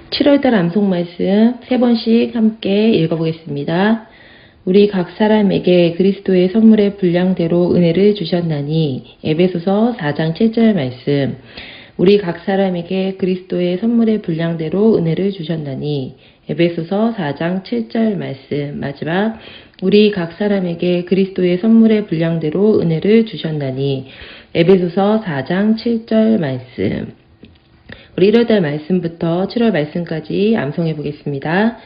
7월달 암송 말씀 3번씩 함께 읽어보겠습니다. 우리 각 사람에게 그리스도의 선물의 분량대로 은혜를 주셨나니. 에베소서 4장 7절 말씀. 우리 각 사람에게 그리스도의 선물의 분량대로 은혜를 주셨나니. 에베소서 4장 7절 말씀. 마지막 우리 각 사람에게 그리스도의 선물의 분량대로 은혜를 주셨나니. 에베소서 4장 7절 말씀. 우리 1월달 말씀부터 7월 말씀까지 암송해 보겠습니다.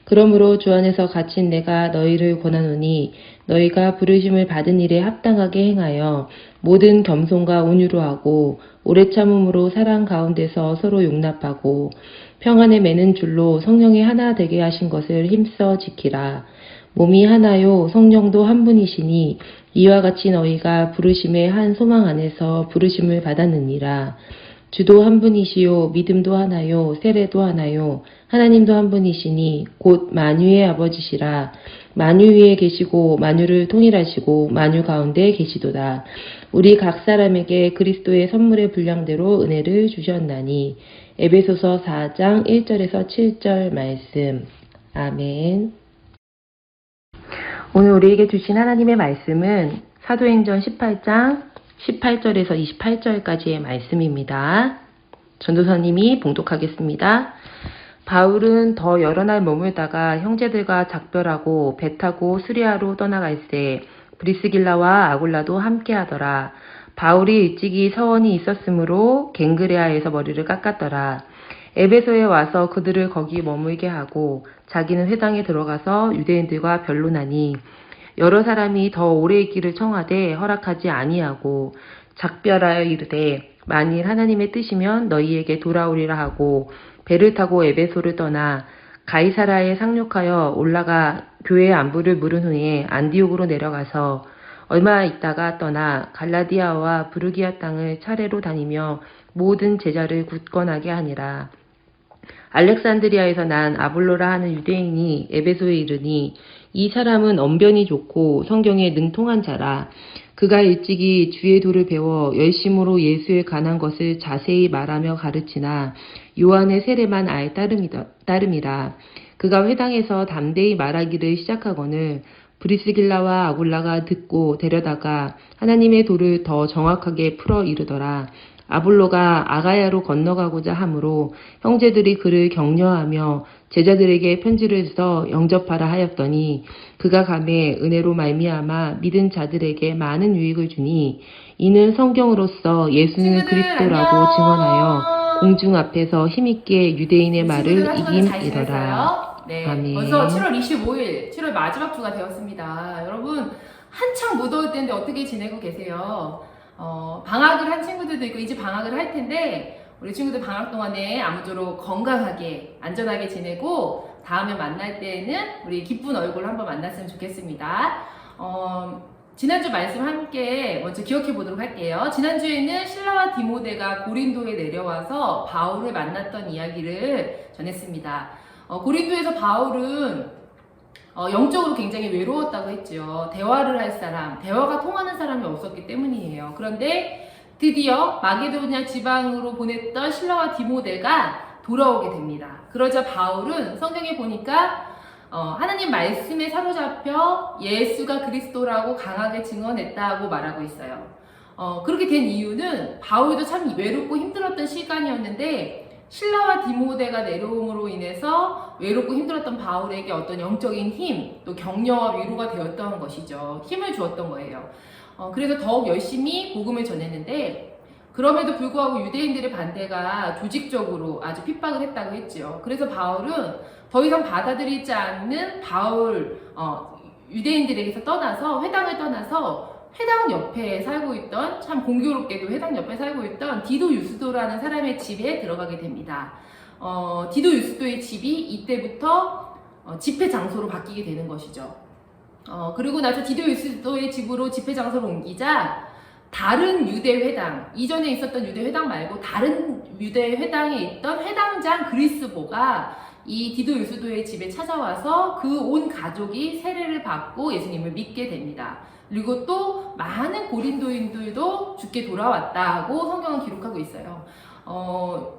그러므로 주 안에서 갇힌 내가 너희를 권하노니 너희가 부르심을 받은 일에 합당하게 행하여 모든 겸손과 온유로 하고 오래 참음으로 사랑 가운데서 서로 용납하고 평안에 매는 줄로 성령이 하나 되게 하신 것을 힘써 지키라. 몸이 하나요 성령도 한 분이시니 이와 같이 너희가 부르심의 한 소망 안에서 부르심을 받았느니라. 주도 한 분이시요 믿음도 하나요 세례도 하나요 하나님도 한 분이시니 곧 만유의 아버지시라. 만유 위에 계시고 만유를 통일하시고 만유 가운데 계시도다. 우리 각 사람에게 그리스도의 선물의 분량대로 은혜를 주셨나니. 에베소서 4장 1절에서 7절 말씀. 아멘. 오늘 우리에게 주신 하나님의 말씀은 사도행전 18장 18절에서 28절까지의 말씀입니다. 전도사님이 봉독하겠습니다. 바울은 더 여러 날 머물다가 형제들과 작별하고 배 타고 수리아로 떠나갈새 브리스길라와 아굴라도 함께하더라. 바울이 일찍이 서원이 있었으므로 갱그레아에서 머리를 깎았더라. 에베소에 와서 그들을 거기 머물게 하고 자기는 회당에 들어가서 유대인들과 변론하니 여러 사람이 더 오래 있기를 청하되 허락하지 아니하고 작별하여 이르되 만일 하나님의 뜻이면 너희에게 돌아오리라 하고 배를 타고 에베소를 떠나 가이사라에 상륙하여 올라가 교회의 안부를 물은 후에 안디옥으로 내려가서 얼마 있다가 떠나 갈라디아와 부르기아 땅을 차례로 다니며 모든 제자를 굳건하게 하니라. 알렉산드리아에서 난 아볼로라 하는 유대인이 에베소에 이르니 이 사람은 언변이 좋고 성경에 능통한 자라. 그가 일찍이 주의 도를 배워 열심으로 예수에 관한 것을 자세히 말하며 가르치나 요한의 세례만 알 따름이라. 그가 회당에서 담대히 말하기를 시작하거늘 브리스길라와 아굴라가 듣고 데려다가 하나님의 도를 더 정확하게 풀어 이르더라. 아볼로가 아가야로 건너가고자 하므로 형제들이 그를 격려하며 제자들에게 편지를 써 영접하라 하였더니 그가 가매 은혜로 말미암아 믿은 자들에게 많은 유익을 주니 이는 성경으로서 예수는 그리스도라고 증언하여 공중 앞에서 힘있게 유대인의 말을 이김이더라. 네, 아멘. 벌써 7월 25일, 7월 마지막 주가 되었습니다. 여러분 한창 무더울 때인데 어떻게 지내고 계세요? 방학을 한 친구들도 있고 이제 방학을 할 텐데 우리 친구들 방학 동안에 아무쪼록 건강하게 안전하게 지내고 다음에 만날 때는 우리 기쁜 얼굴 한번 만났으면 좋겠습니다. 지난주 말씀 함께 먼저 기억해 보도록 할게요. 지난주에는 실라와 디모데가 고린도에 내려와서 바울을 만났던 이야기를 전했습니다. 고린도에서 바울은 영적으로 굉장히 외로웠다고 했죠. 대화를 할 사람, 대화가 통하는 사람이 없었기 때문이에요. 그런데 드디어 마게도냐 지방으로 보냈던 실라와 디모데가 돌아오게 됩니다. 그러자 바울은 성경에 보니까 하나님 말씀에 사로잡혀 예수가 그리스도라고 강하게 증언했다고 말하고 있어요. 그렇게 된 이유는 바울도 참 외롭고 힘들었던 시간이었는데 실라와 디모데가 내려옴으로 인해서 외롭고 힘들었던 바울에게 어떤 영적인 힘, 또 격려와 위로가 되었던 것이죠. 힘을 주었던 거예요. 그래서 더욱 열심히 복음을 전했는데 그럼에도 불구하고 유대인들의 반대가 조직적으로 아주 핍박을 했다고 했죠. 그래서 바울은 더 이상 받아들이지 않는 유대인들에게서 떠나서 회당을 떠나서 회당 옆에 살고 있던, 참 공교롭게도 회당 옆에 살고 있던 디도 유스도라는 사람의 집에 들어가게 됩니다. 디도 유스도의 집이 이때부터 집회 장소로 바뀌게 되는 것이죠. 그리고 나서 디도 유스도의 집으로 집회 장소를 옮기자 다른 유대 회당, 이전에 있었던 유대 회당 말고 다른 유대 회당에 있던 회당장 그리스보가 이 디도 유스도의 집에 찾아와서 그 온 가족이 세례를 받고 예수님을 믿게 됩니다. 그리고 또 많은 고린도인들도 죽게 돌아왔다고 성경은 기록하고 있어요.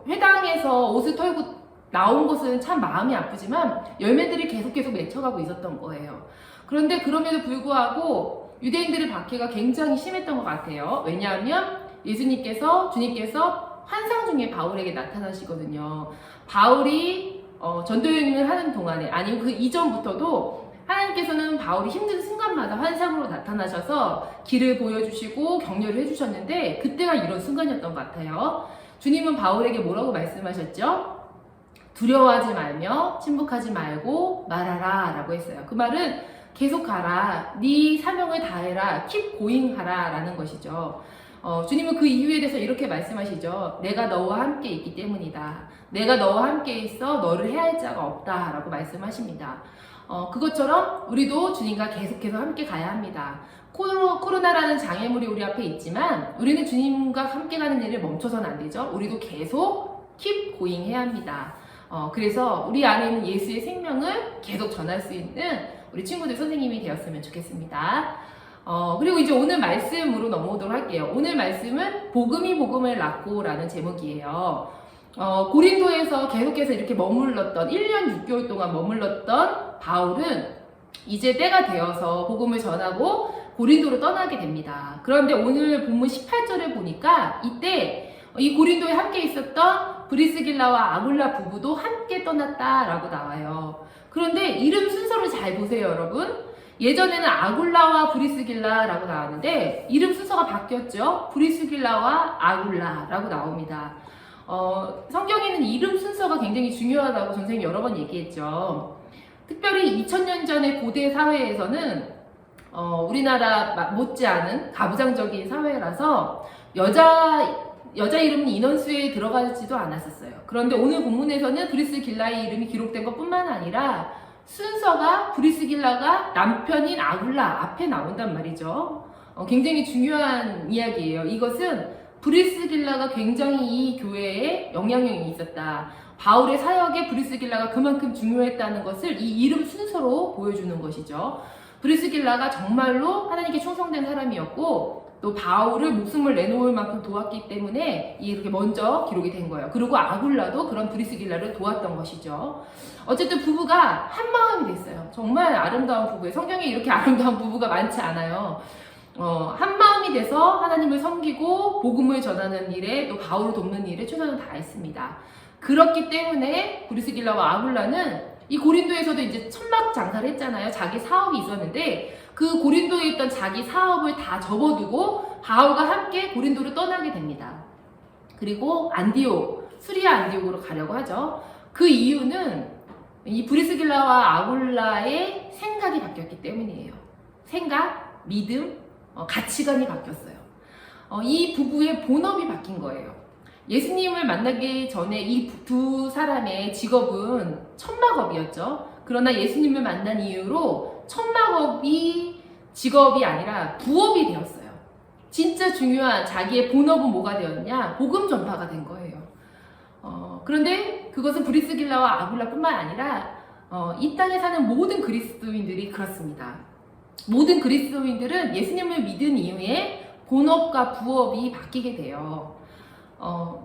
회당에서 옷을 털고 나온 것은 참 마음이 아프지만 열매들이 계속 맺혀가고 있었던 거예요. 그런데 그럼에도 불구하고 유대인들의 박해가 굉장히 심했던 것 같아요. 왜냐하면 주님께서 환상 중에 바울에게 나타나시거든요. 바울이 전도여행을 하는 동안에, 아니면 그 이전부터도 하나님께서는 바울이 힘든 순간마다 환상으로 나타나셔서 길을 보여주시고 격려를 해주셨는데, 그때가 이런 순간이었던 것 같아요. 주님은 바울에게 뭐라고 말씀하셨죠? 두려워하지 말며 침묵하지 말고 말하라 라고 했어요. 그 말은 계속 가라, 네 사명을 다해라, keep going 하라 라는 것이죠. 주님은 그 이유에 대해서 이렇게 말씀하시죠. 내가 너와 함께 있기 때문이다. 내가 너와 함께 있어 너를 해할 자가 없다 라고 말씀하십니다. 그것처럼 우리도 주님과 계속해서 함께 가야 합니다. 코로나라는 장애물이 우리 앞에 있지만 우리는 주님과 함께 가는 일을 멈춰서는 안 되죠. 우리도 계속 keep going 해야 합니다. 그래서 우리 안에 있는 예수의 생명을 계속 전할 수 있는 우리 친구들 선생님이 되었으면 좋겠습니다. 그리고 이제 오늘 말씀으로 넘어오도록 할게요. 오늘 말씀은 복음이 복음을 낳고 라는 제목이에요. 고린도에서 계속해서 이렇게 머물렀던 1년 6개월 동안 머물렀던 바울은 이제 때가 되어서 복음을 전하고 고린도로 떠나게 됩니다. 그런데 오늘 본문 18절을 보니까 이때 이 고린도에 함께 있었던 브리스길라와 아굴라 부부도 함께 떠났다라고 나와요. 그런데 이름 순서를 잘 보세요, 여러분. 예전에는 아굴라와 브리스길라라고 나왔는데 이름 순서가 바뀌었죠. 브리스길라와 아굴라라고 나옵니다. 성경에는 이름 순서가 굉장히 중요하다고 선생님이 여러 번 얘기했죠. 특별히 2000년 전의 고대 사회에서는 우리나라 못지않은 가부장적인 사회라서 여자 이름은 인원수에 들어가지도 않았었어요. 그런데 오늘 본문에서는 브리스길라의 이름이 기록된 것뿐만 아니라 순서가 브리스길라가 남편인 아굴라 앞에 나온단 말이죠. 굉장히 중요한 이야기예요. 이것은 브리스길라가 굉장히 이 교회에 영향력이 있었다. 바울의 사역에 브리스길라가 그만큼 중요했다는 것을 이 이름 순서로 보여주는 것이죠. 브리스길라가 정말로 하나님께 충성된 사람이었고 또 바울을 목숨을 내놓을 만큼 도왔기 때문에 이렇게 먼저 기록이 된 거예요. 그리고 아굴라도 그런 브리스길라를 도왔던 것이죠. 어쨌든 부부가 한 마음이 됐어요. 정말 아름다운 부부예요. 성경에 이렇게 아름다운 부부가 많지 않아요. 한 마음이 돼서 하나님을 섬기고 복음을 전하는 일에 또 바울을 돕는 일에 최선을 다했습니다. 그렇기 때문에 브리스길라와 아굴라는 이 고린도에서도 이제 천막 장사를 했잖아요. 자기 사업이 있었는데 그 고린도에 있던 자기 사업을 다 접어두고 바울과 함께 고린도를 떠나게 됩니다. 그리고 수리아 안디옥으로 가려고 하죠. 그 이유는 이 브리스길라와 아굴라의 생각이 바뀌었기 때문이에요. 생각, 믿음, 가치관이 바뀌었어요. 이 부부의 본업이 바뀐 거예요. 예수님을 만나기 전에 이 두 사람의 직업은 천막업이었죠. 그러나 예수님을 만난 이후로 천막업이 직업이 아니라 부업이 되었어요. 진짜 중요한 자기의 본업은 뭐가 되었냐? 복음 전파가 된 거예요. 그런데 그것은 브리스길라와 아굴라뿐만 아니라 이 땅에 사는 모든 그리스도인들이 그렇습니다. 모든 그리스도인들은 예수님을 믿은 이후에 본업과 부업이 바뀌게 돼요.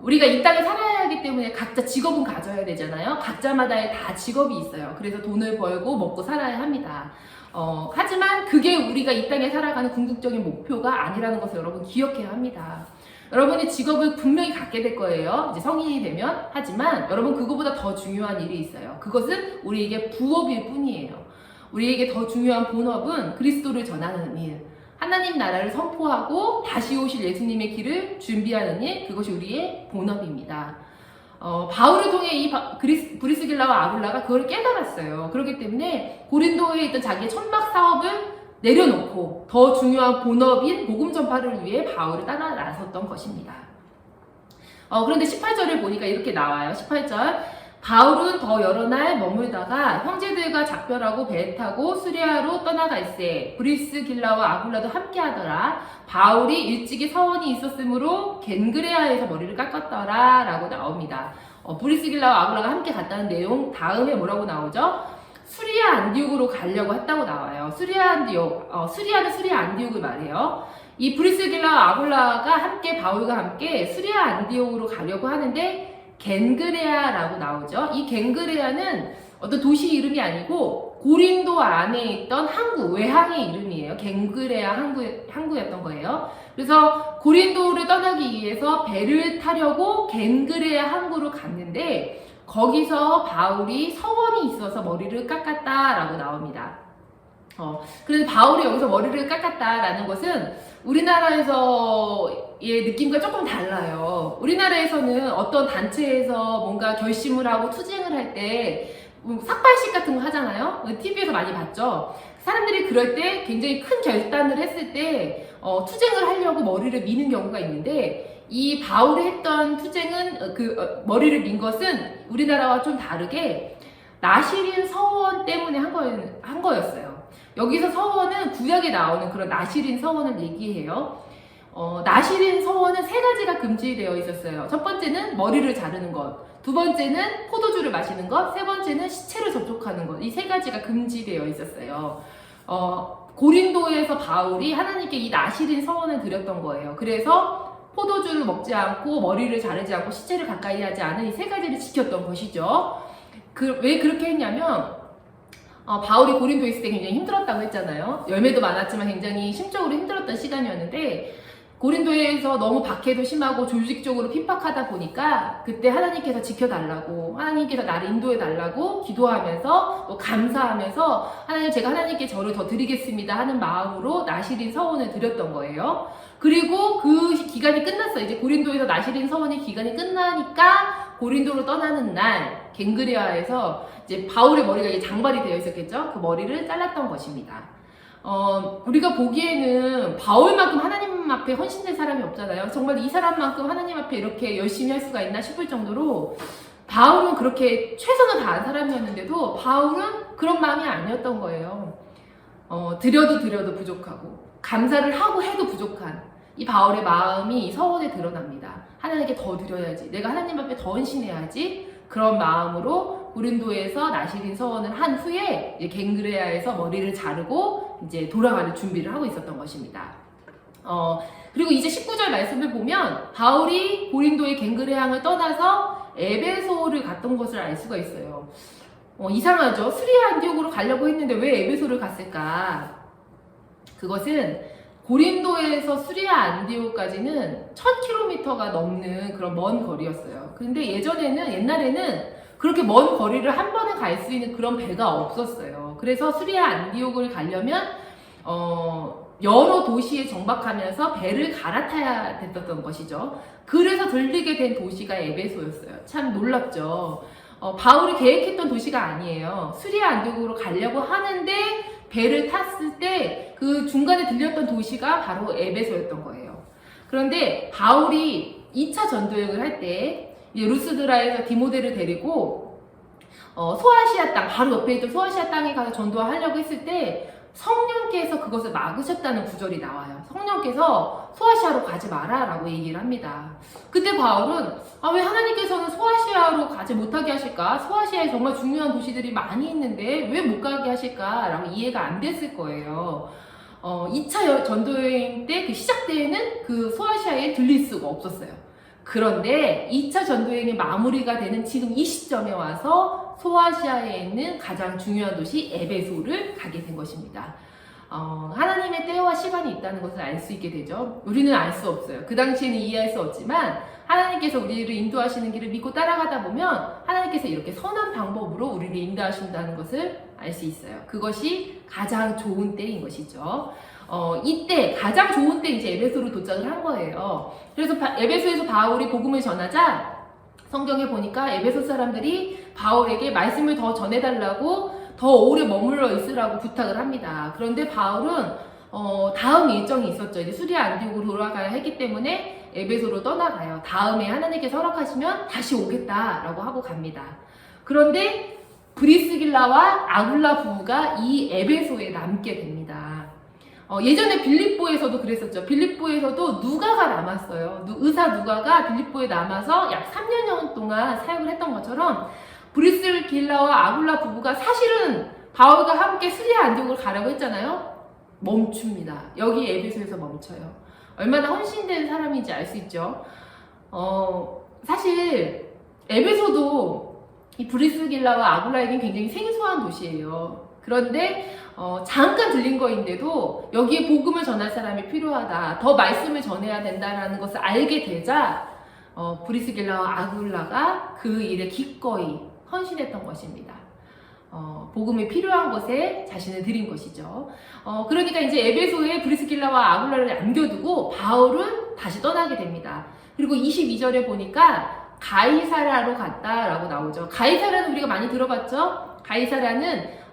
우리가 이 땅에 살아야 하기 때문에 각자 직업은 가져야 되잖아요. 각자마다의 다 직업이 있어요. 그래서 돈을 벌고 먹고 살아야 합니다. 하지만 그게 우리가 이 땅에 살아가는 궁극적인 목표가 아니라는 것을 여러분 기억해야 합니다. 여러분이 직업을 분명히 갖게 될 거예요. 이제 성인이 되면. 하지만 여러분 그거보다 더 중요한 일이 있어요. 그것은 우리에게 부업일 뿐이에요. 우리에게 더 중요한 본업은 그리스도를 전하는 일, 하나님 나라를 선포하고 다시 오실 예수님의 길을 준비하는 일, 그것이 우리의 본업입니다. 바울을 통해 이 브리스길라와 아굴라가 그걸 깨달았어요. 그렇기 때문에 고린도에 있던 자기의 천막 사업을 내려놓고 더 중요한 본업인 복음 전파를 위해 바울을 따라 나섰던 것입니다. 그런데 18절을 보니까 이렇게 나와요. 18절. 바울은 더 여러 날 머물다가 형제들과 작별하고 배에 타고 수리아로 떠나갈새 브리스길라와 아굴라도 함께하더라. 바울이 일찍이 서원이 있었으므로 겐그레아에서 머리를 깎았더라 라고 나옵니다. 브리스길라와 아굴라가 함께 갔다는 내용 다음에 뭐라고 나오죠? 수리아 안디옥으로 가려고 했다고 나와요. 수리아 안디옥, 수리아는 수리아 안디옥을 말해요. 이 브리스길라와 아굴라가 함께 바울과 함께 수리아 안디옥으로 가려고 하는데 겐그레아라고 나오죠. 이 겐그레아는 어떤 도시 이름이 아니고 고린도 안에 있던 항구, 외항의 이름이에요. 겐그레아 항구였던 거예요. 그래서 고린도를 떠나기 위해서 배를 타려고 겐그레아 항구로 갔는데 거기서 바울이 서원이 있어서 머리를 깎았다라고 나옵니다. 그래서 바울이 여기서 머리를 깎았다라는 것은 우리나라에서의 느낌과 조금 달라요. 우리나라에서는 어떤 단체에서 뭔가 결심을 하고 투쟁을 할 때 삭발식 같은 거 하잖아요. TV에서 많이 봤죠. 사람들이 그럴 때 굉장히 큰 결단을 했을 때 투쟁을 하려고 머리를 미는 경우가 있는데 이 바울이 했던 투쟁은 머리를 민 것은 우리나라와 좀 다르게 나시린 서원 때문에 한 거였어요. 여기서 서원은 구약에 나오는 그런 나시린 서원을 얘기해요. 나시린 서원은 세 가지가 금지되어 있었어요. 첫 번째는 머리를 자르는 것, 두 번째는 포도주를 마시는 것, 세 번째는 시체를 접촉하는 것. 이 세 가지가 금지되어 있었어요. 고린도에서 바울이 하나님께 이 나시린 서원을 드렸던 거예요. 그래서 포도주를 먹지 않고 머리를 자르지 않고 시체를 가까이 하지 않은 이 세 가지를 지켰던 것이죠. 왜 그렇게 했냐면 바울이 고린도에 있을 때 굉장히 힘들었다고 했잖아요. 열매도 많았지만 굉장히 심적으로 힘들었던 시간이었는데 고린도에서 너무 박해도 심하고 조직적으로 핍박하다 보니까 그때 하나님께서 지켜달라고, 하나님께서 나를 인도해달라고 기도하면서 또 감사하면서 하나님, 제가 하나님께 저를 더 드리겠습니다 하는 마음으로 나시린 서원을 드렸던 거예요. 그리고 그 기간이 끝났어요. 이제 고린도에서 나시린 서원의 기간이 끝나니까 고린도로 떠나는 날 겐그레아에서 이제 바울의 머리가 이제 장발이 되어 있었겠죠. 그 머리를 잘랐던 것입니다. 우리가 보기에는 바울만큼 하나님 앞에 헌신된 사람이 없잖아요. 정말 이 사람만큼 하나님 앞에 이렇게 열심히 할 수가 있나 싶을 정도로 바울은 그렇게 최선을 다한 사람이었는데도 바울은 그런 마음이 아니었던 거예요. 드려도 부족하고 감사를 하고 해도 부족한 이 바울의 마음이 이 서원에 드러납니다. 하나님께 더 드려야지, 내가 하나님 앞에 더 헌신해야지, 그런 마음으로 고린도에서 나시린 서원을 한 후에 이제 겐그레아에서 머리를 자르고 이제 돌아가는 준비를 하고 있었던 것입니다. 그리고 이제 19절 말씀을 보면 바울이 고린도의 겐그레아를 떠나서 에베소를 갔던 것을 알 수가 있어요. 이상하죠? 스리아 안디옥으로 가려고 했는데 왜 에베소를 갔을까? 그것은 고린도에서 스리아 안디옥까지는 1000km가 넘는 그런 먼 거리였어요. 근데 옛날에는 그렇게 먼 거리를 한 번에 갈 수 있는 그런 배가 없었어요. 그래서 스리아 안디옥을 가려면 여러 도시에 정박하면서 배를 갈아타야 됐던 것이죠. 그래서 들리게 된 도시가 에베소였어요. 참 놀랍죠. 바울이 계획했던 도시가 아니에요. 스리아 안디옥으로 가려고 하는데 배를 탔을 때 그 중간에 들렸던 도시가 바로 에베소였던 거예요. 그런데 바울이 2차 전도여행을 할 때 루스드라에서 디모데를 데리고 소아시아 땅, 바로 옆에 있던 소아시아 땅에 가서 전도하려고 했을 때 성령께서 그것을 막으셨다는 구절이 나와요. 성령께서 소아시아로 가지 마라 라고 얘기를 합니다. 그때 바울은 왜 하나님께서는 소아시아로 가지 못하게 하실까? 소아시아에 정말 중요한 도시들이 많이 있는데 왜 못 가게 하실까? 라고 이해가 안 됐을 거예요. 2차 전도여행 때 그 시작 때에는 그 소아시아에 들릴 수가 없었어요. 그런데 2차 전도여행의 마무리가 되는 지금 이 시점에 와서 소아시아에 있는 가장 중요한 도시 에베소를 가게 된 것입니다. 하나님의 때와 시간이 있다는 것을 알 수 있게 되죠. 우리는 알 수 없어요. 그 당시에는 이해할 수 없지만 하나님께서 우리를 인도하시는 길을 믿고 따라가다 보면 하나님께서 이렇게 선한 방법으로 우리를 인도하신다는 것을 알 수 있어요. 그것이 가장 좋은 때인 것이죠. 이때 가장 좋은 때 이제 에베소로 도착을 한 거예요. 그래서 에베소에서 바울이 복음을 전하자 성경에 보니까 에베소 사람들이 바울에게 말씀을 더 전해달라고 더 오래 머물러 있으라고 부탁을 합니다. 그런데 바울은 다음 일정이 있었죠. 이제 수리아 안디옥으로 돌아가야 했기 때문에 에베소로 떠나가요. 다음에 하나님께서 허락하시면 다시 오겠다라고 하고 갑니다. 그런데 브리스길라와 아굴라 부부가 이 에베소에 남게 됩니다. 예전에 빌립보에서도 그랬었죠. 빌립보에서도 누가가 남았어요. 의사 누가가 빌립보에 남아서 약 3년여 동안 사역을 했던 것처럼 브리스길라와 아굴라 부부가 사실은 바울과 함께 수리아 안디옥을 가려고 했잖아요. 멈춥니다. 여기 에베소에서 멈춰요. 얼마나 헌신된 사람인지 알 수 있죠. 사실 에베소도 이 브리스길라와 아굴라에겐 굉장히 생소한 도시예요. 그런데 잠깐 들린 거인데도 여기에 복음을 전할 사람이 필요하다, 더 말씀을 전해야 된다라는 것을 알게 되자 브리스길라와 아굴라가 그 일에 기꺼이 헌신했던 것입니다. 복음이 필요한 곳에 자신을 드린 것이죠. 그러니까 이제 에베소에 브리스길라와 아굴라를 남겨두고 바울은 다시 떠나게 됩니다. 그리고 22절에 보니까 가이사라로 갔다라고 나오죠. 가이사라는 우리가 많이 들어봤죠? 가이사라는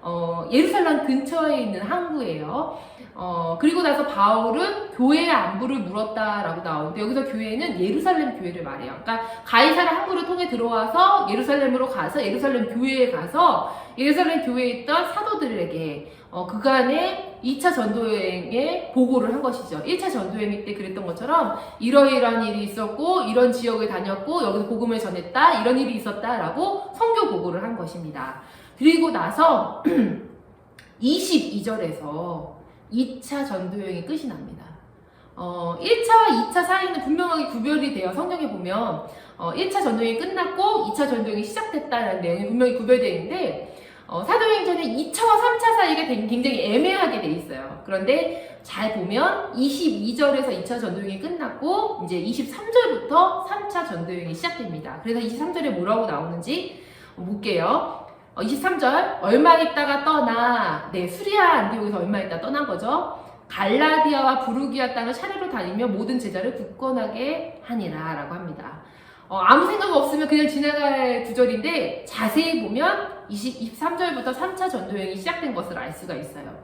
예루살렘 근처에 있는 항구예요. 그리고 나서 바울은 교회의 안부를 물었다라고 나오는데, 여기서 교회는 예루살렘 교회를 말해요. 그러니까 가이사라 항구를 통해 들어와서 예루살렘으로 가서 예루살렘 교회에 가서 예루살렘 교회에 있던 사도들에게 그간의 2차 전도여행에 보고를 한 것이죠. 1차 전도여행 때 그랬던 것처럼 이러이러한 일이 있었고 이런 지역을 다녔고 여기서 복음을 전했다, 이런 일이 있었다라고 선교 보고를 한 것입니다. 그리고 나서 22절에서 2차 전도여행이 끝이 납니다. 1차와 2차 사이는 분명하게 구별이 돼요. 성경에 보면 1차 전도여행이 끝났고 2차 전도여행이 시작됐다는 내용이 분명히 구별되어 있는데, 사도행전에 2차와 3차 사이가 굉장히 애매하게 돼 있어요. 그런데 잘 보면 22절에서 2차 전도여행이 끝났고 이제 23절부터 3차 전도여행이 시작됩니다. 그래서 23절에 뭐라고 나오는지 볼게요. 23절, 얼마 있다가 떠나, 수리아 안디옥에서 얼마 있다가 떠난 거죠. 갈라디아와 부르기아 땅을 차례로 다니며 모든 제자를 굳건하게 하니라 라고 합니다. 아무 생각 없으면 그냥 지나갈 구절인데 자세히 보면 23절부터 3차 전도여행이 시작된 것을 알 수가 있어요.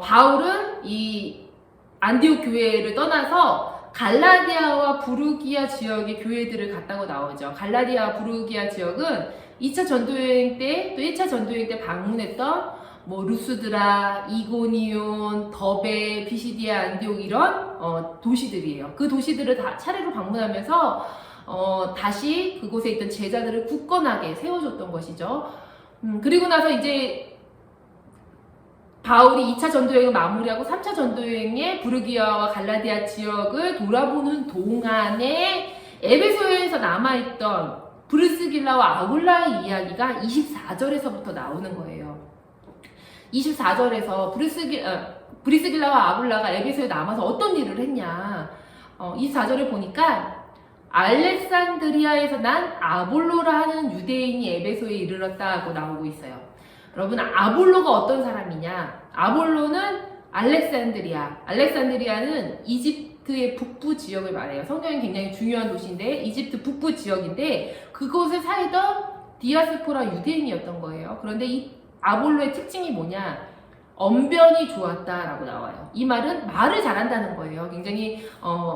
바울은 이 안디옥 교회를 떠나서 갈라디아와 부르기아 지역의 교회들을 갔다고 나오죠. 갈라디아와 부르기아 지역은 2차 전도여행 때, 또 1차 전도여행 때 방문했던 루스드라, 이고니온, 더베, 피시디아, 안디옥 이런 도시들이에요. 그 도시들을 다 차례로 방문하면서 다시 그곳에 있던 제자들을 굳건하게 세워줬던 것이죠. 그리고 나서 이제 바울이 2차 전도여행을 마무리하고 3차 전도여행에 부르기아와 갈라디아 지역을 돌아보는 동안에 에베소에서 남아있던 브리스길라와 아굴라의 이야기가 24절에서부터 나오는 거예요. 24절에서 브리스길라와 아굴라가 에베소에 남아서 어떤 일을 했냐. 24절을 보니까 알렉산드리아에서 난 아볼로라 하는 유대인이 에베소에 이르렀다고 나오고 있어요. 여러분, 아볼로가 어떤 사람이냐? 아볼로는 알렉산드리아는 이집트의 북부 지역을 말해요. 성경이 굉장히 중요한 도시인데 이집트 북부 지역인데 그곳에 살던 디아스포라 유대인이었던 거예요. 그런데 이 아볼로의 특징이 뭐냐? 언변이 좋았다라고 나와요. 이 말은 말을 잘한다는 거예요. 굉장히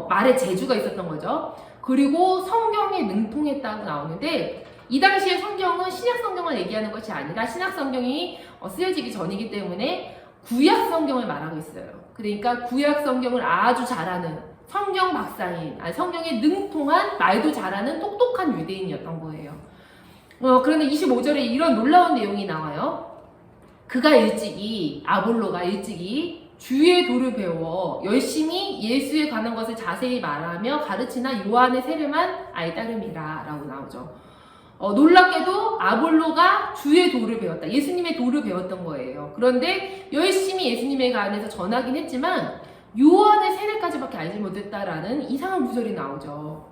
말에 재주가 있었던 거죠. 그리고 성경에 능통했다고 나오는데, 이 당시의 성경은 신약 성경을 얘기하는 것이 아니라 신약 성경이 쓰여지기 전이기 때문에 구약 성경을 말하고 있어요. 그러니까 구약 성경을 아주 잘하는 성경 박사인, 성경에 능통한, 말도 잘하는 똑똑한 유대인이었던 거예요. 그런데 25절에 이런 놀라운 내용이 나와요. 아볼로가 일찍이 주의 도를 배워 열심히 예수에 관한 것을 자세히 말하며 가르치나 요한의 세례만 따름이라 라고 나오죠. 놀랍게도 아볼로가 주의 도를 배웠다, 예수님의 도를 배웠던 거예요. 그런데 열심히 예수님에 관해서 전하긴 했지만 요한의 세례까지밖에 알지 못했다라는 이상한 구절이 나오죠.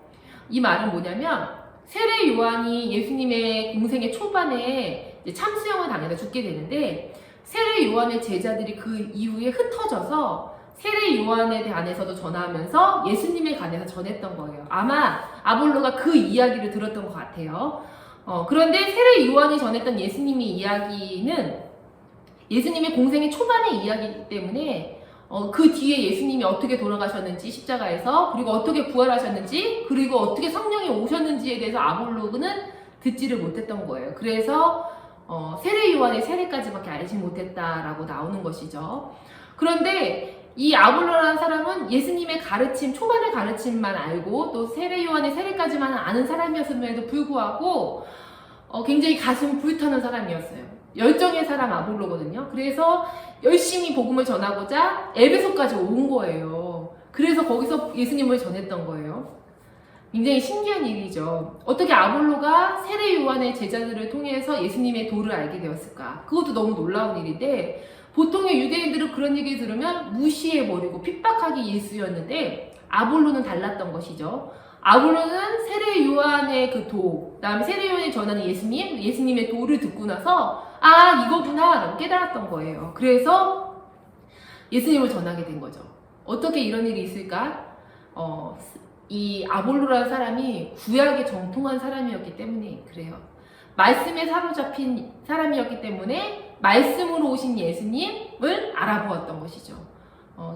이 말은 뭐냐면, 세례 요한이 예수님의 공생의 초반에 참수형을 당해서 죽게 되는데, 세례 요한의 제자들이 그 이후에 흩어져서 세례 요한에 관해서도 전하면서 예수님에 관해서 전했던 거예요. 아마 아볼로가 그 이야기를 들었던 것 같아요. 그런데 세례 요한이 전했던 예수님의 이야기는 예수님의 공생의 초반의 이야기이기 때문에 그 뒤에 예수님이 어떻게 돌아가셨는지 십자가에서, 그리고 어떻게 부활하셨는지, 그리고 어떻게 성령이 오셨는지에 대해서 아볼로는 듣지를 못했던 거예요. 그래서 세례 요한의 세례까지밖에 알지 못했다라고 나오는 것이죠. 그런데 이 아볼로라는 사람은 예수님의 가르침, 초반의 가르침만 알고 또 세례 요한의 세례까지만 아는 사람이었음에도 불구하고 굉장히 가슴 불타는 사람이었어요. 열정의 사람 아볼로거든요. 그래서 열심히 복음을 전하고자 에베소까지 온 거예요. 그래서 거기서 예수님을 전했던 거예요. 굉장히 신기한 일이죠. 어떻게 아볼로가 세례 요한의 제자들을 통해서 예수님의 도를 알게 되었을까? 그것도 너무 놀라운 일인데 보통의 유대인들은 그런 얘기 들으면 무시해버리고 핍박하기 예수였는데 아볼로는 달랐던 것이죠. 아볼로는 세례 요한의 그 도, 그다음에 세례 요한이 전하는 예수님의 도를 듣고 나서 아 이거구나 라고 깨달았던 거예요. 그래서 예수님을 전하게 된 거죠. 어떻게 이런 일이 있을까? 이 아볼로라는 사람이 구약에 정통한 사람이었기 때문에 그래요. 말씀에 사로잡힌 사람이었기 때문에 말씀으로 오신 예수님을 알아보았던 것이죠.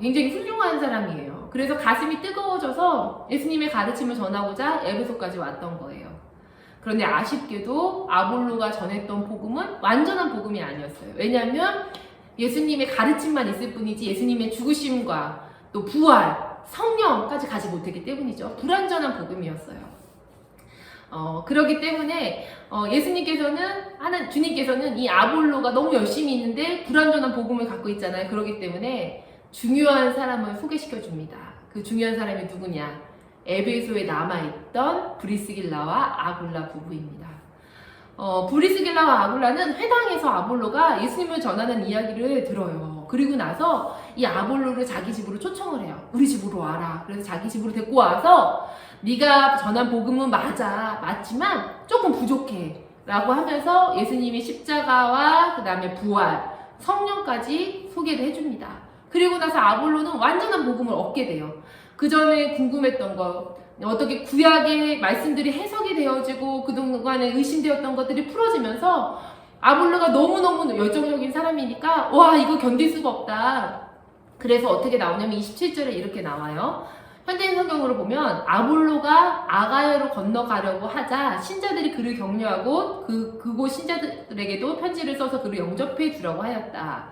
굉장히 훌륭한 사람이에요. 그래서 가슴이 뜨거워져서 예수님의 가르침을 전하고자 에베소까지 왔던 거예요. 그런데 아쉽게도 아볼로가 전했던 복음은 완전한 복음이 아니었어요. 왜냐하면 예수님의 가르침만 있을 뿐이지 예수님의 죽으심과 또 부활, 성령까지 가지 못했기 때문이죠. 불완전한 복음이었어요. 그렇기 때문에 주님께서는 이 아볼로가 너무 열심히 있는데 불완전한 복음을 갖고 있잖아요. 그렇기 때문에 중요한 사람을 소개시켜 줍니다. 그 중요한 사람이 누구냐? 에베소에 남아있던 브리스길라와 아굴라 부부입니다. 브리스길라와 아굴라는 회당에서 아볼로가 예수님을 전하는 이야기를 들어요. 그리고 나서 이 아볼로를 자기 집으로 초청을 해요. 우리 집으로 와라. 그래서 자기 집으로 데리고 와서 네가 전한 복음은 맞지만 조금 부족해 라고 하면서 예수님의 십자가와 그 다음에 부활, 성령까지 소개를 해줍니다. 그리고 나서 아볼로는 완전한 복음을 얻게 돼요. 그 전에 궁금했던 거, 어떻게 구약의 말씀들이 해석이 되어지고 그동안에 의심되었던 것들이 풀어지면서 아볼로가 너무너무 열정적인 사람이니까 와 이거 견딜 수가 없다. 그래서 어떻게 나오냐면 27절에 이렇게 나와요. 현대인 성경으로 보면 아볼로가 아가야로 건너가려고 하자 신자들이 그를 격려하고 그곳 신자들에게도 편지를 써서 그를 영접해 주라고 하였다.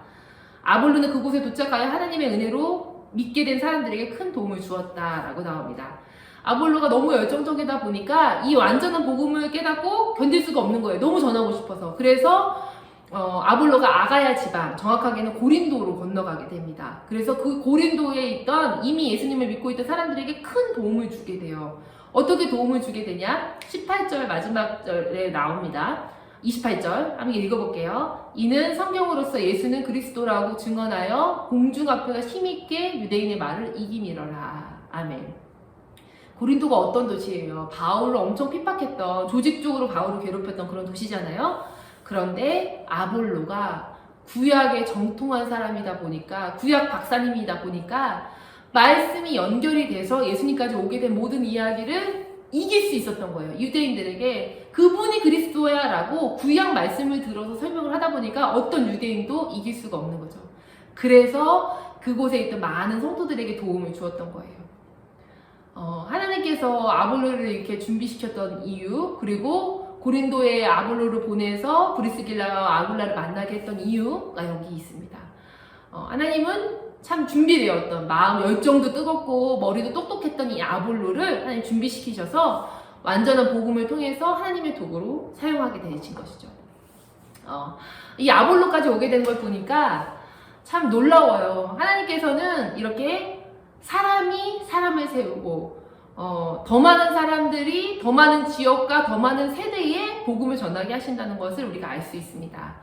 아볼로는 그곳에 도착하여 하나님의 은혜로 믿게 된 사람들에게 큰 도움을 주었다라고 나옵니다. 아볼로가 너무 열정적이다 보니까 이 완전한 복음을 깨닫고 견딜 수가 없는 거예요. 너무 전하고 싶어서. 그래서 아볼로가 아가야 지방, 정확하게는 고린도로 건너가게 됩니다. 그래서 그 고린도에 있던 이미 예수님을 믿고 있던 사람들에게 큰 도움을 주게 돼요. 어떻게 도움을 주게 되냐? 18절 마지막 절에 나옵니다. 28절 한번 읽어볼게요. 이는 성경으로서 예수는 그리스도라고 증언하여 공중 앞에서 힘있게 유대인의 말을 이기미러라. 아멘. 고린도가 어떤 도시예요? 바울을 엄청 핍박했던, 조직적으로 바울을 괴롭혔던 그런 도시잖아요. 그런데 아볼로가 구약에 정통한 사람이다 보니까, 구약 박사님이다 보니까 말씀이 연결이 돼서 예수님까지 오게 된 모든 이야기를 이길 수 있었던 거예요. 유대인들에게 그분이 그리스도야 라고 구약 말씀을 들어서 설명을 하다 보니까 어떤 유대인도 이길 수가 없는 거죠. 그래서 그곳에 있던 많은 성도들에게 도움을 주었던 거예요. 하나님께서 아볼로를 이렇게 준비시켰던 이유, 그리고 고린도에 아볼로를 보내서 브리스길라와 아굴라를 만나게 했던 이유가 여기 있습니다. 하나님은 참 준비되었던 마음, 열정도 뜨겁고 머리도 똑똑했던 이 아볼로를 하나님 준비시키셔서 완전한 복음을 통해서 하나님의 도구로 사용하게 되신 것이죠. 이 아볼로까지 오게 된 걸 보니까 참 놀라워요. 하나님께서는 이렇게 사람이 사람을 세우고 더 많은 사람들이 더 많은 지역과 더 많은 세대에 복음을 전하게 하신다는 것을 우리가 알 수 있습니다.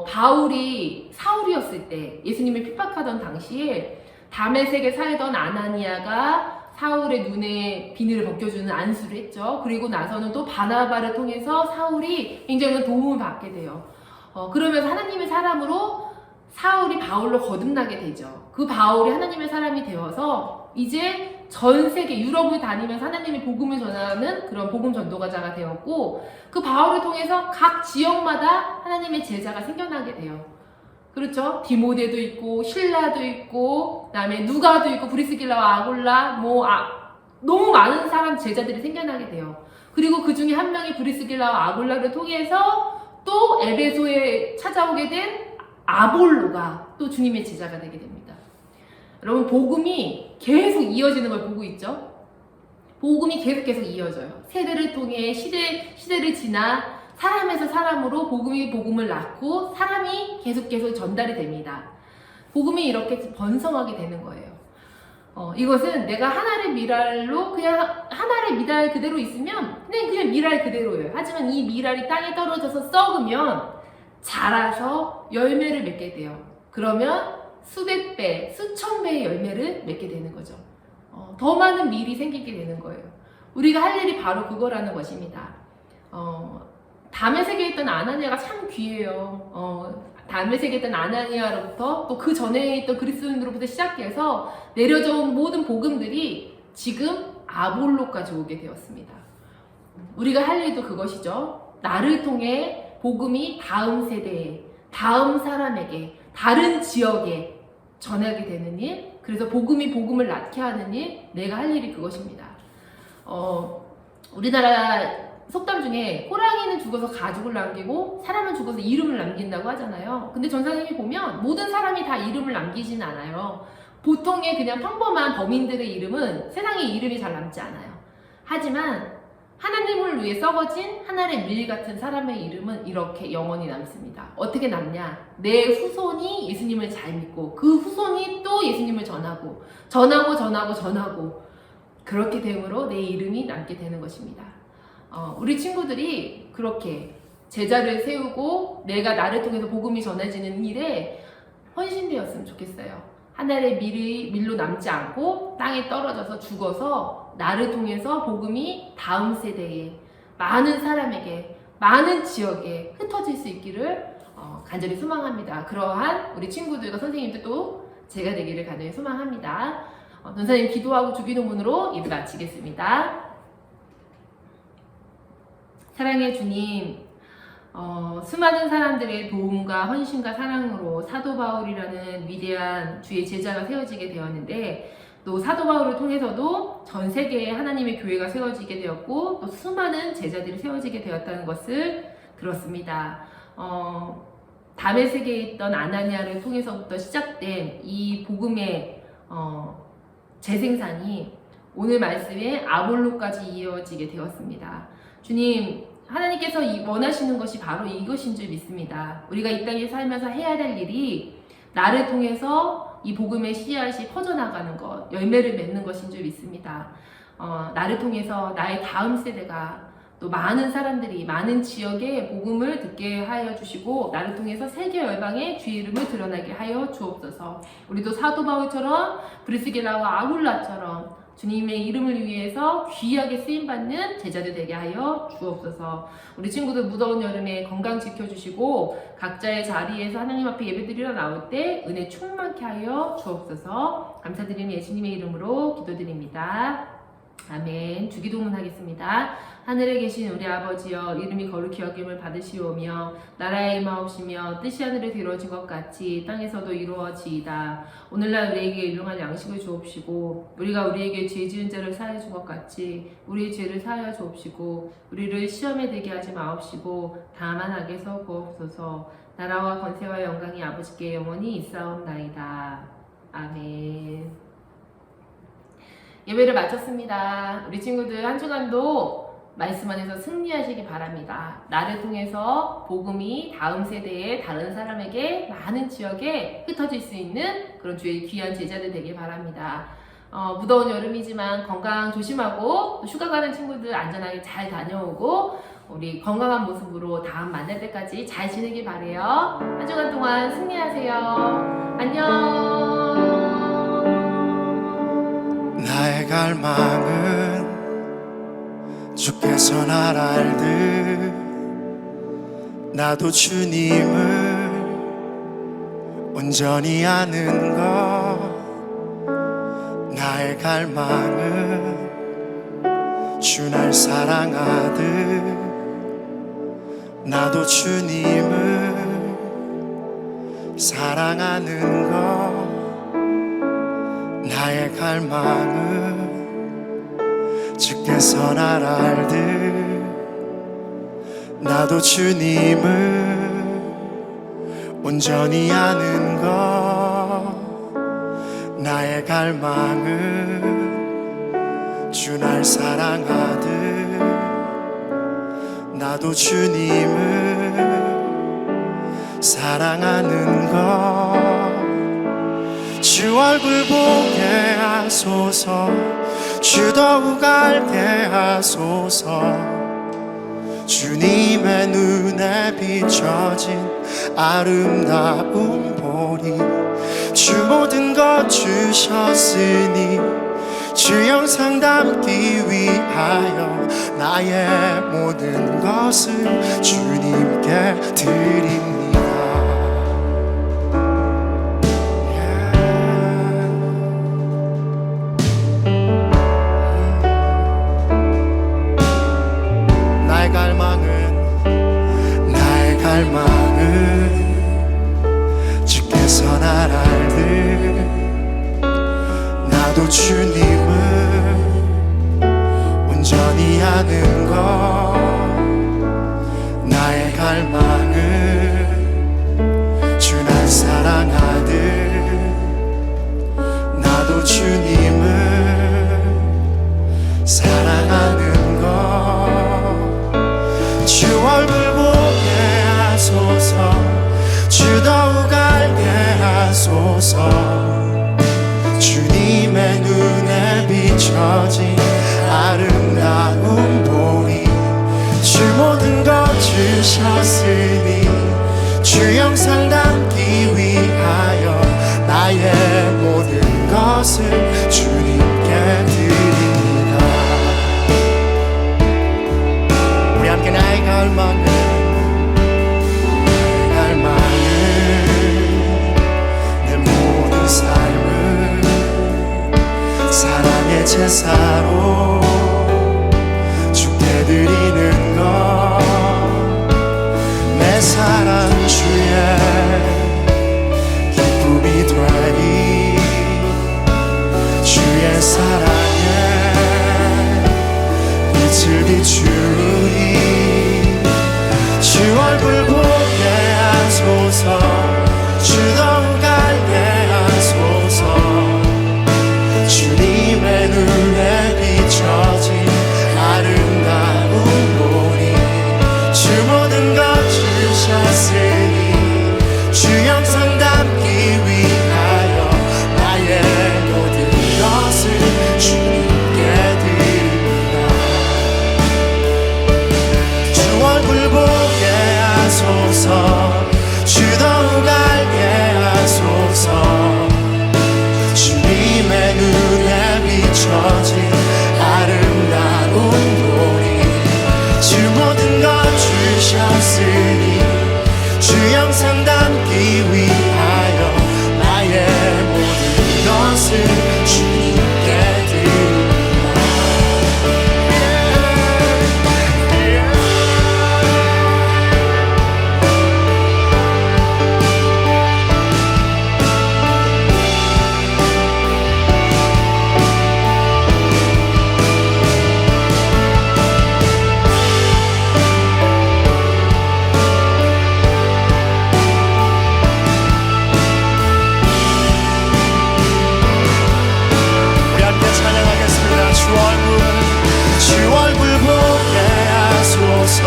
바울이 사울이었을 때 예수님을 핍박하던 당시에 다메섹에 살던 아나니아가 사울의 눈에 비늘을 벗겨주는 안수를 했죠. 그리고 나서는 또 바나바를 통해서 사울이 굉장히 도움을 받게 돼요. 그러면서 하나님의 사람으로 사울이 바울로 거듭나게 되죠. 그 바울이 하나님의 사람이 되어서 이제 전 세계 유럽을 다니면서 하나님의 복음을 전하는 그런 복음 전도가자가 되었고, 그 바울을 통해서 각 지역마다 하나님의 제자가 생겨나게 돼요. 그렇죠? 디모데도 있고 신라도 있고 그다음에 누가도 있고 브리스길라와 아굴라 너무 많은 사람 제자들이 생겨나게 돼요. 그리고 그 중에 한 명이 브리스길라와 아굴라를 통해서 또 에베소에 찾아오게 된 아볼로가 또 주님의 제자가 되게 됩니다. 여러분, 복음이 계속 이어지는 걸 보고 있죠? 복음이 계속 이어져요. 세대를 통해 시대를 지나 사람에서 사람으로 복음을 낳고 사람이 계속 전달이 됩니다. 복음이 이렇게 번성하게 되는 거예요. 이것은 내가 하나의 미랄로 그냥 하나의 미랄 그대로 있으면 그냥 미랄 그대로예요. 하지만 이 미랄이 땅에 떨어져서 썩으면 자라서 열매를 맺게 돼요. 그러면 수백 배, 수천 배의 열매를 맺게 되는 거죠. 더 많은 밀이 생기게 되는 거예요. 우리가 할 일이 바로 그거라는 것입니다. 담의 세계에 있던 아나니아가 참 귀해요. 담의 세계에 있던 아나니아로부터 또 그 전에 있던 그리스도인으로부터 시작해서 내려져 온 모든 복음들이 지금 아볼로까지 오게 되었습니다. 우리가 할 일도 그것이죠. 나를 통해 복음이 다음 세대에, 다음 사람에게, 다른 지역에 전하게 되는 일, 그래서 복음이 복음을 낳게 하는 일, 내가 할 일이 그것입니다. 우리나라 속담 중에 호랑이는 죽어서 가죽을 남기고 사람은 죽어서 이름을 남긴다고 하잖아요. 근데 전사님이 보면 모든 사람이 다 이름을 남기진 않아요. 보통의 그냥 평범한 범인들의 이름은 세상에 이름이 잘 남지 않아요. 하지만 하나님을 위해 썩어진 하나의 밀 같은 사람의 이름은 이렇게 영원히 남습니다. 어떻게 남냐? 내 후손이 예수님을 잘 믿고 그 후손이 또 예수님을 전하고 그렇게 됨으로 내 이름이 남게 되는 것입니다. 우리 친구들이 그렇게 제자를 세우고 내가 나를 통해서 복음이 전해지는 일에 헌신되었으면 좋겠어요. 하나의 밀로 남지 않고 땅에 떨어져서 죽어서 나를 통해서 복음이 다음 세대에 많은 사람에게 많은 지역에 흩어질 수 있기를 간절히 소망합니다. 그러한 우리 친구들과 선생님들도 제가 되기를 간절히 소망합니다. 전사님 기도하고 주기도문으로 예배 마치겠습니다. 사랑의 주님, 수많은 사람들의 도움과 헌신과 사랑으로 사도 바울이라는 위대한 주의 제자가 세워지게 되었는데 또 사도 바울을 통해서도 전 세계에 하나님의 교회가 세워지게 되었고 또 수많은 제자들이 세워지게 되었다는 것을 들었습니다. 담의 세계에 있던 아나니아를 통해서부터 시작된 이 복음의 재생산이 오늘 말씀에 아볼로까지 이어지게 되었습니다. 주님, 하나님께서 원하시는 것이 바로 이것인 줄 믿습니다. 우리가 이 땅에 살면서 해야 될 일이 나를 통해서 이 복음의 씨앗이 퍼져나가는 것, 열매를 맺는 것인 줄 믿습니다. 나를 통해서 나의 다음 세대가 또 많은 사람들이 많은 지역에 복음을 듣게 하여 주시고 나를 통해서 세계 열방에 주의 이름을 드러나게 하여 주옵소서. 우리도 사도 바울처럼 브리스길라와 아굴라처럼 주님의 이름을 위해서 귀하게 쓰임받는 제자들 되게 하여 주옵소서. 우리 친구들 무더운 여름에 건강 지켜주시고 각자의 자리에서 하나님 앞에 예배드리러 나올 때 은혜 충만케 하여 주옵소서. 감사드리는 예수님의 이름으로 기도드립니다. 아멘. 주기도문 하겠습니다. 하늘에 계신 우리 아버지여, 이름이 거룩히 여김을 받으시오며 나라의 임하옵시며 뜻이 하늘에서 이루어진 것 같이 땅에서도 이루어지이다. 오늘날 우리에게 일용할 양식을 주옵시고 우리가 우리에게 죄 지은 자를 사하여 준 것 같이 우리의 죄를 사하여 주옵시고 우리를 시험에 들게 하지 마옵시고 다만 악에서 구하옵소서. 나라와 권세와 영광이 아버지께 영원히 있사옵나이다. 아멘. 예배를 마쳤습니다. 우리 친구들 한 주간도 말씀 안에서 승리하시기 바랍니다. 나를 통해서 복음이 다음 세대에 다른 사람에게 많은 지역에 흩어질 수 있는 그런 주의 귀한 제자들 되길 바랍니다. 무더운 여름이지만 건강 조심하고 또 휴가 가는 친구들 안전하게 잘 다녀오고 우리 건강한 모습으로 다음 만날 때까지 잘 지내길 바래요. 한 주간 동안 승리하세요. 안녕. 나의 갈망은 주께서 날 알듯 나도 주님을 온전히 아는 것. 나의 갈망은 주 날 사랑하듯 나도 주님을 사랑하는 것. 나의 갈망은 주께서 날 알듯 나도 주님을 온전히 아는 것. 나의 갈망은 주 날 사랑하듯 나도 주님을 사랑하는 것. 주 얼굴 보게 하소서. 하소서 주 더욱 알게 하소서 주님의 눈에 비춰진 아름다운 보리 주 모든 것 주셨으니 주 영상 담기 위하여 나의 모든 것을 주님께 드립니다. 나의 갈망은 주께서 날 알듯 나도 주님을 온전히 아는 것 나의 갈망은 주 날 사랑하듯 나도 주님을 사랑하는 것 주 얼굴 보게 하소서 주 더욱 알게 하소서 주님의 눈에 비춰진 아름다운 보리 주 모든 것 주셨으니 주 영상 담기 위하여 나의 모든 것을 주님께 드립니다. 우리 함께 나의 갈망은 내 모든 삶을 사랑의 제사로 주께 드리는 것 내 사랑 주의 기쁨이 되리 주의 사랑에 빛을 비추리 주 얼굴 보게 하소서 주 더욱 알게 하소서 주님의 눈에 비춰진 아름다운 보리 주 모든 것 주셨으니 주 영상 담기 위하여 나의 모든 것을 주님께 드립니다. 주 얼굴 보게 하소서 주 더욱 알게 하소서 주님의 눈에 비춰진 아름다운 보리 주 모든 것 주셨으니 주 영상 담기 위하여 나의 모든 것을 주님께 드립니다. 주 얼굴 보게 하소서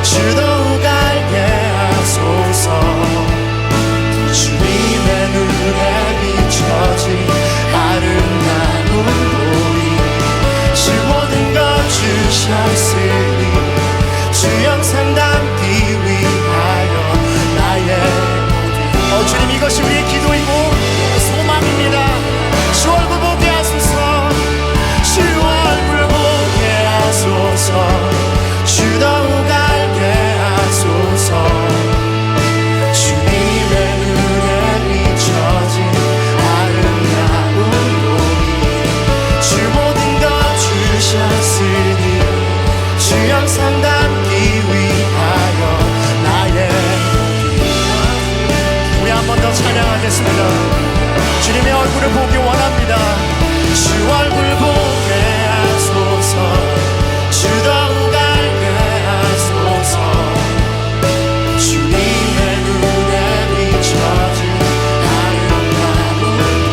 주 더욱 알게 하소서 주님의 눈에 비춰진 아름다운 보리 주 모든 것 주셨으니 주 영상 담기 위하여 나의 주님 이것이 우리의 기도이고 소망입니다. 주 얼굴 보게 하소서 주 얼굴 보게 하소서 주 더욱 알게 하소서 주님의 눈에 비춰진 아름다운 보리 주 모든 것 주셨으니 주 영상 담기 위하여 나의 우리 한 번 더 찬양하겠습니다. 주님의 얼굴을 보기 원합니다. 주 얼굴 보게 하소서 주 더욱 알게 하소서 주님의 눈에 비춰진 아름다운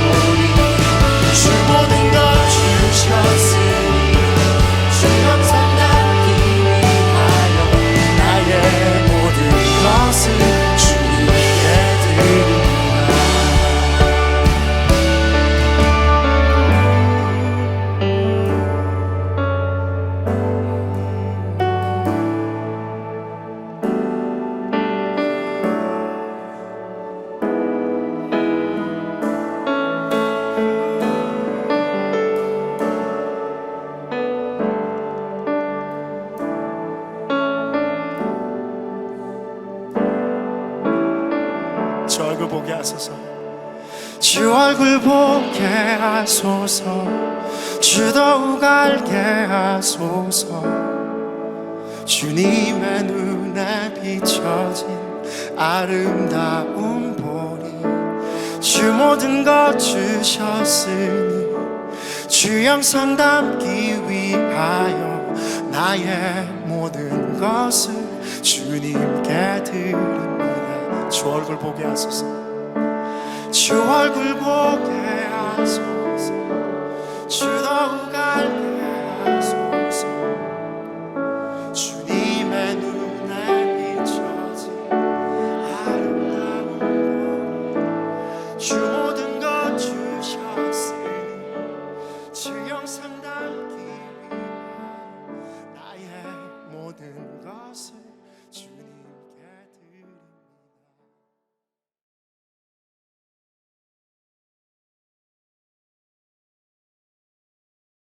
보리 주 모든 것 주셨으니 주 영상 담기 위하여 나의 모든 것을 주님께 드립니다. 하소서. 주 얼굴 보게 하소서. 주 더욱 알게 하소서. 주님의 눈에 비춰진 아름다운 보리. 주 모든 것 주셨으니 주 영상 담기 위하여 나의 모든 것을 주님께 드립니다. 주 얼굴 보게 하소서. 주 얼굴 보게 하소서. 주 더욱 알게 하소서. 주님의 눈에 비춰진 아름다운 주